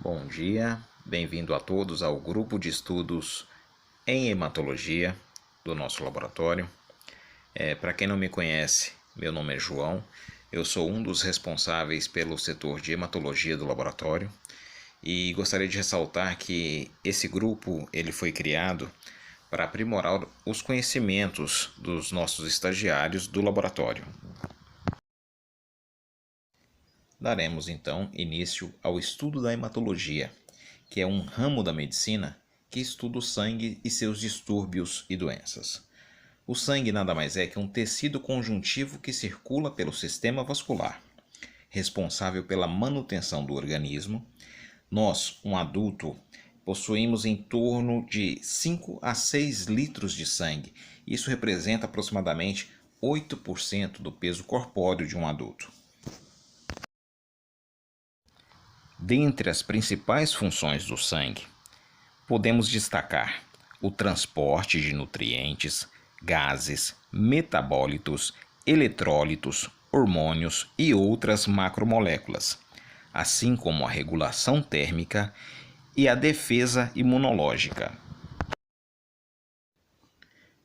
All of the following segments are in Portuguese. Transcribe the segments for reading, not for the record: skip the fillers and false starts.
Bom dia, bem-vindo a todos ao grupo de estudos em hematologia do nosso laboratório. Para quem não me conhece, meu nome é João, eu sou um dos responsáveis pelo setor de hematologia do laboratório e gostaria de ressaltar que esse grupo ele foi criado para aprimorar os conhecimentos dos nossos estagiários do laboratório. Daremos então início ao estudo da hematologia, que é um ramo da medicina que estuda o sangue e seus distúrbios e doenças. O sangue nada mais é que um tecido conjuntivo que circula pelo sistema vascular, responsável pela manutenção do organismo. Nós, um adulto, possuímos em torno de 5 a 6 litros de sangue. Isso representa aproximadamente 8% do peso corpóreo de um adulto. Dentre as principais funções do sangue, podemos destacar o transporte de nutrientes, gases, metabólitos, eletrólitos, hormônios e outras macromoléculas, assim como a regulação térmica e a defesa imunológica.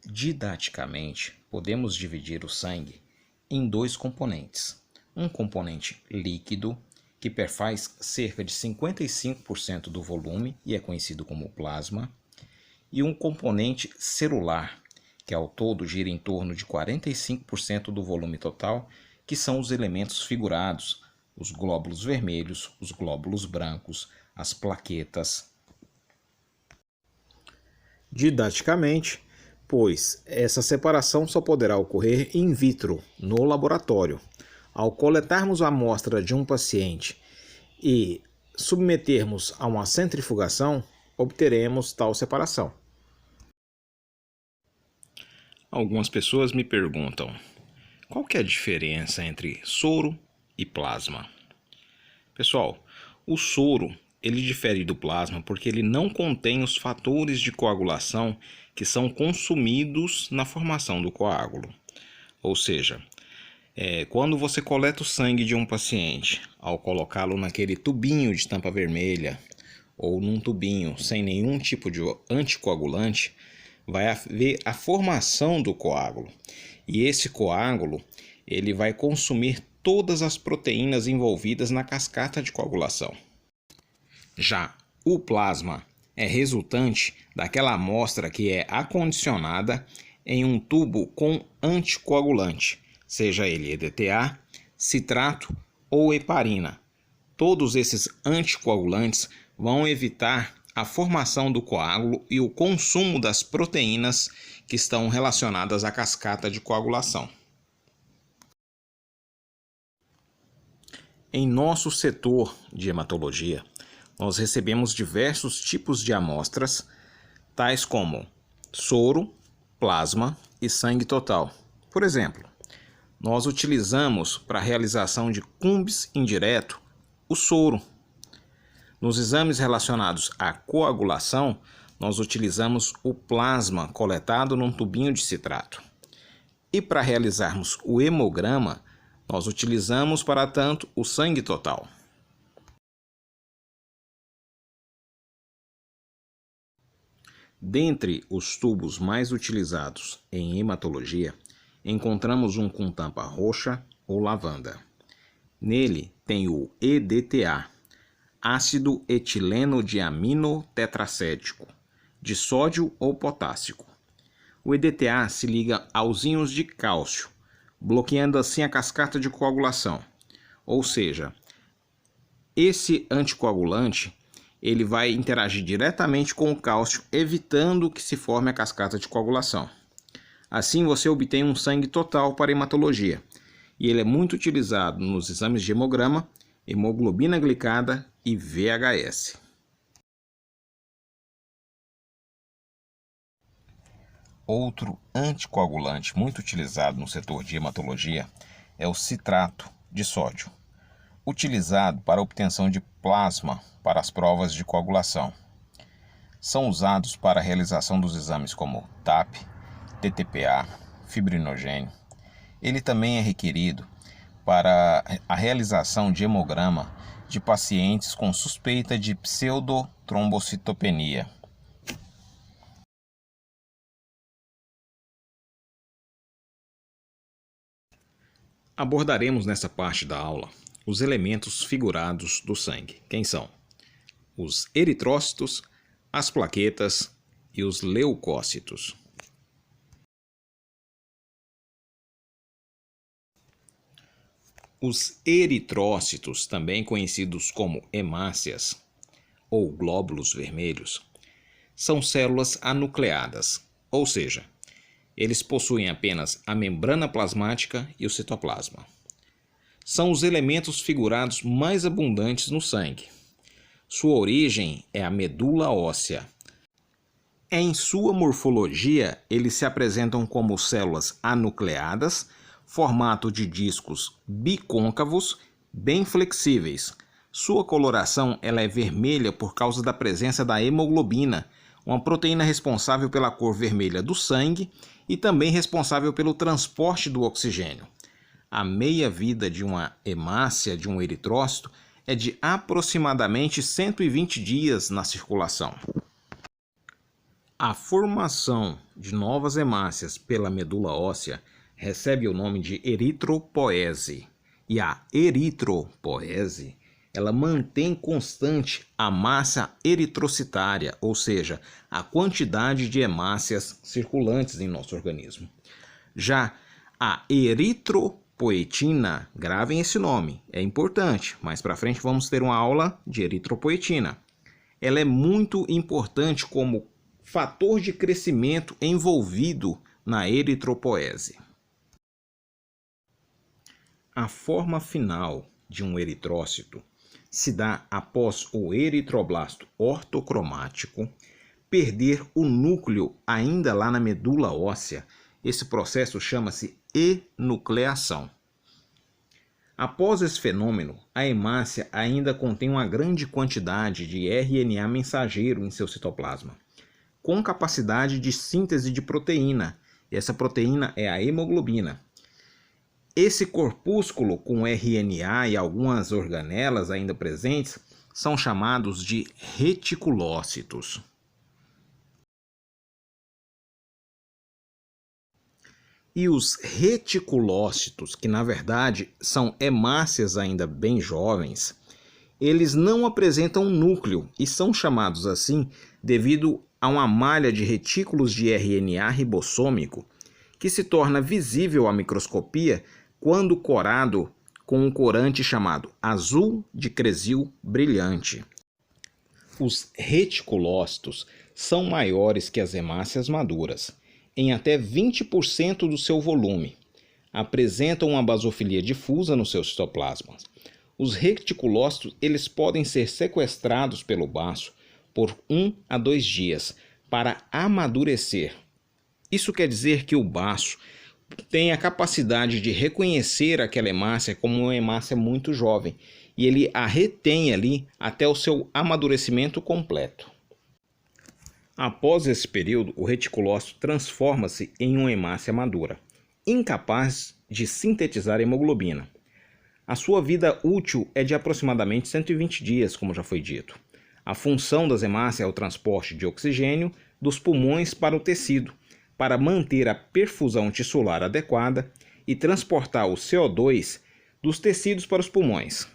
Didaticamente, podemos dividir o sangue em dois componentes. Um componente líquido, que perfaz cerca de 55% do volume e é conhecido como plasma, e um componente celular, que ao todo gira em torno de 45% do volume total, que são os elementos figurados, os glóbulos vermelhos, os glóbulos brancos, as plaquetas. Didaticamente, pois essa separação só poderá ocorrer in vitro, no laboratório. Ao coletarmos a amostra de um paciente e submetermos a uma centrifugação, obteremos tal separação. Algumas pessoas me perguntam, qual que é a diferença entre soro e plasma? Pessoal, o soro ele difere do plasma porque ele não contém os fatores de coagulação que são consumidos na formação do coágulo. Ou seja, quando você coleta o sangue de um paciente, ao colocá-lo naquele tubinho de tampa vermelha ou num tubinho sem nenhum tipo de anticoagulante, vai haver a formação do coágulo. E esse coágulo ele vai consumir todas as proteínas envolvidas na cascata de coagulação. Já o plasma é resultante daquela amostra que é acondicionada em um tubo com anticoagulante, seja ele EDTA, citrato ou heparina. Todos esses anticoagulantes vão evitar a formação do coágulo e o consumo das proteínas que estão relacionadas à cascata de coagulação. Em nosso setor de hematologia, nós recebemos diversos tipos de amostras, tais como soro, plasma e sangue total. Por exemplo, nós utilizamos para a realização de cumbis indireto o soro. Nos exames relacionados à coagulação, nós utilizamos o plasma coletado num tubinho de citrato. E para realizarmos o hemograma, nós utilizamos, para tanto, o sangue total. Dentre os tubos mais utilizados em hematologia, encontramos um com tampa roxa ou lavanda. Nele tem o EDTA, ácido etileno diamino tetracético, de sódio ou potássico. O EDTA se liga aos íons de cálcio, bloqueando assim a cascata de coagulação. Ou seja, esse anticoagulante ele vai interagir diretamente com o cálcio, evitando que se forme a cascata de coagulação. Assim você obtém um sangue total para hematologia, e ele é muito utilizado nos exames de hemograma, hemoglobina glicada e VHS. Outro anticoagulante muito utilizado no setor de hematologia é o citrato de sódio, utilizado para a obtenção de plasma para as provas de coagulação. São usados para a realização dos exames como TAP, TTPA, fibrinogênio. Ele também é requerido para a realização de hemograma de pacientes com suspeita de pseudotrombocitopenia. Abordaremos nessa parte da aula os elementos figurados do sangue. Quem são? Os eritrócitos, as plaquetas e os leucócitos. Os eritrócitos, também conhecidos como hemácias ou glóbulos vermelhos, são células anucleadas, ou seja, eles possuem apenas a membrana plasmática e o citoplasma. São os elementos figurados mais abundantes no sangue. Sua origem é a medula óssea. Em sua morfologia, eles se apresentam como células anucleadas, formato de discos bicôncavos, bem flexíveis. Sua coloração ela é vermelha por causa da presença da hemoglobina, uma proteína responsável pela cor vermelha do sangue e também responsável pelo transporte do oxigênio. A meia-vida de uma hemácia, de um eritrócito, é de aproximadamente 120 dias na circulação. A formação de novas hemácias pela medula óssea recebe o nome de eritropoese. E a eritropoese, ela mantém constante a massa eritrocitária, ou seja, a quantidade de hemácias circulantes em nosso organismo. Já a eritropoetina, gravem esse nome, é importante, mais para frente vamos ter uma aula de eritropoetina. Ela é muito importante como fator de crescimento envolvido na eritropoese. A forma final de um eritrócito se dá após o eritroblasto ortocromático perder o núcleo ainda lá na medula óssea. Esse processo chama-se enucleação. Após esse fenômeno, a hemácia ainda contém uma grande quantidade de RNA mensageiro em seu citoplasma, com capacidade de síntese de proteína. Essa proteína é a hemoglobina. Esse corpúsculo com RNA e algumas organelas ainda presentes são chamados de reticulócitos. E os reticulócitos, que na verdade são hemácias ainda bem jovens, eles não apresentam núcleo e são chamados assim devido a uma malha de retículos de RNA ribossômico que se torna visível à microscopia quando corado com um corante chamado azul de cresil brilhante. Os reticulócitos são maiores que as hemácias maduras, em até 20% do seu volume. Apresentam uma basofilia difusa no seu citoplasma. Os reticulócitos eles podem ser sequestrados pelo baço por 1 a 2 dias para amadurecer. Isso quer dizer que o baço tem a capacidade de reconhecer aquela hemácia como uma hemácia muito jovem e ele a retém ali até o seu amadurecimento completo. Após esse período, o reticulócito transforma-se em uma hemácia madura, incapaz de sintetizar hemoglobina. A sua vida útil é de aproximadamente 120 dias, como já foi dito. A função das hemácias é o transporte de oxigênio dos pulmões para o tecido, para manter a perfusão tissular adequada e transportar o CO2 dos tecidos para os pulmões.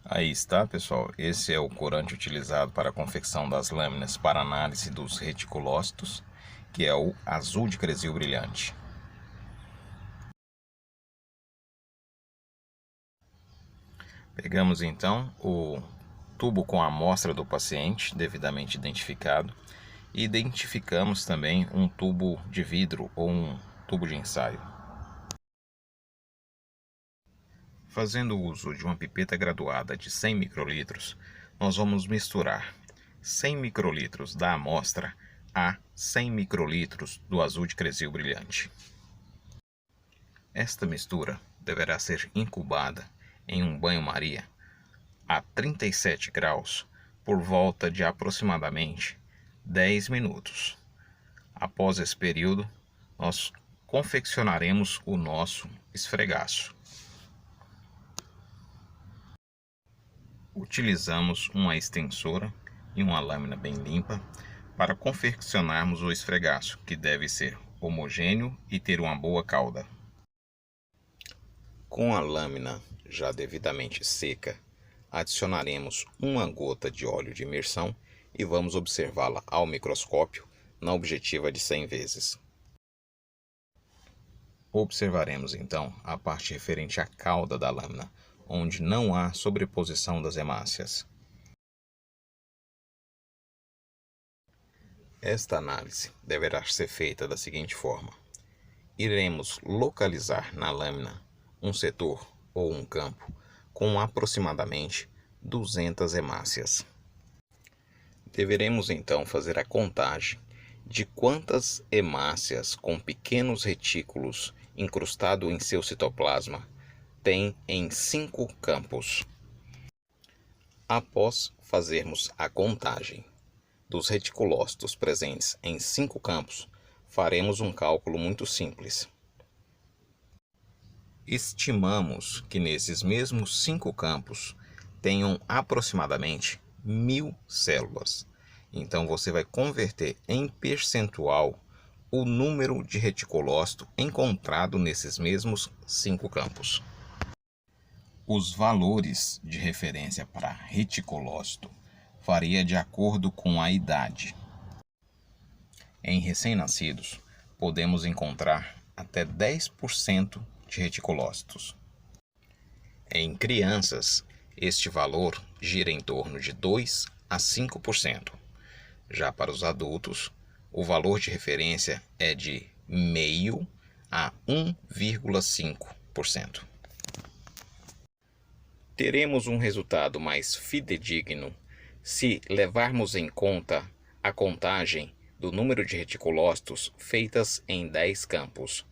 Aí está, pessoal. Esse é o corante utilizado para a confecção das lâminas para análise dos reticulócitos, que é o azul de cresil brilhante. Pegamos então o tubo com a amostra do paciente, devidamente identificado, e identificamos também um tubo de vidro ou um tubo de ensaio. Fazendo uso de uma pipeta graduada de 100 microlitros, nós vamos misturar 100 microlitros da amostra a 100 microlitros do azul de cresil brilhante. Esta mistura deverá ser incubada em um banho-maria a 37 graus por volta de aproximadamente 10 minutos. Após esse período, nós confeccionaremos o nosso esfregaço. Utilizamos uma extensora e uma lâmina bem limpa para confeccionarmos o esfregaço, que deve ser homogêneo e ter uma boa cauda. Com a lâmina já devidamente seca, adicionaremos uma gota de óleo de imersão e vamos observá-la ao microscópio na objetiva de 100 vezes. Observaremos então a parte referente à cauda da lâmina, onde não há sobreposição das hemácias. Esta análise deverá ser feita da seguinte forma: iremos localizar na lâmina um setor ou um campo com aproximadamente 200 hemácias. Deveremos então fazer a contagem de quantas hemácias com pequenos retículos incrustados em seu citoplasma tem em 5 campos. Após fazermos a contagem dos reticulócitos presentes em 5 campos, faremos um cálculo muito simples. Estimamos que nesses mesmos 5 campos tenham aproximadamente 1000 células. Então você vai converter em percentual o número de reticulócito encontrado nesses mesmos 5 campos. Os valores de referência para reticulócito varia de acordo com a idade. Em recém-nascidos, podemos encontrar até 10% de reticulócitos. Em crianças, este valor gira em torno de 2 a 5%. Já para os adultos, o valor de referência é de 0,5 a 1,5%. Teremos um resultado mais fidedigno se levarmos em conta a contagem do número de reticulócitos feitas em 10 campos.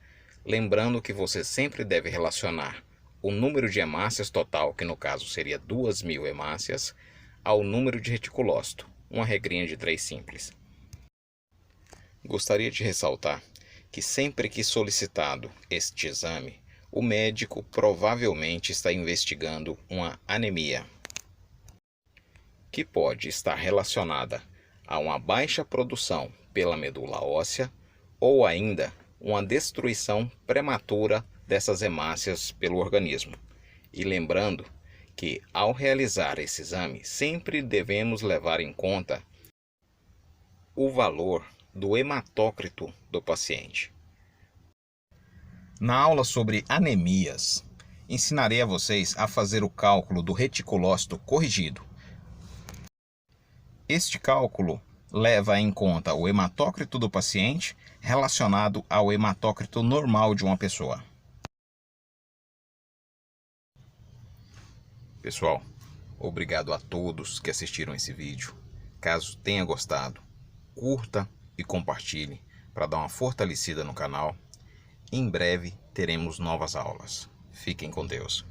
Lembrando que você sempre deve relacionar o número de hemácias total, que no caso seria 2.000 hemácias, ao número de reticulócito, uma regrinha de 3 simples. Gostaria de ressaltar que sempre que solicitado este exame, o médico provavelmente está investigando uma anemia, que pode estar relacionada a uma baixa produção pela medula óssea ou ainda uma destruição prematura dessas hemácias pelo organismo. E lembrando que ao realizar esse exame, sempre devemos levar em conta o valor do hematócrito do paciente. Na aula sobre anemias, ensinarei a vocês a fazer o cálculo do reticulócito corrigido. Este cálculo leva em conta o hematócrito do paciente relacionado ao hematócrito normal de uma pessoa. Pessoal, obrigado a todos que assistiram esse vídeo. Caso tenha gostado, curta e compartilhe para dar uma fortalecida no canal. Em breve teremos novas aulas. Fiquem com Deus.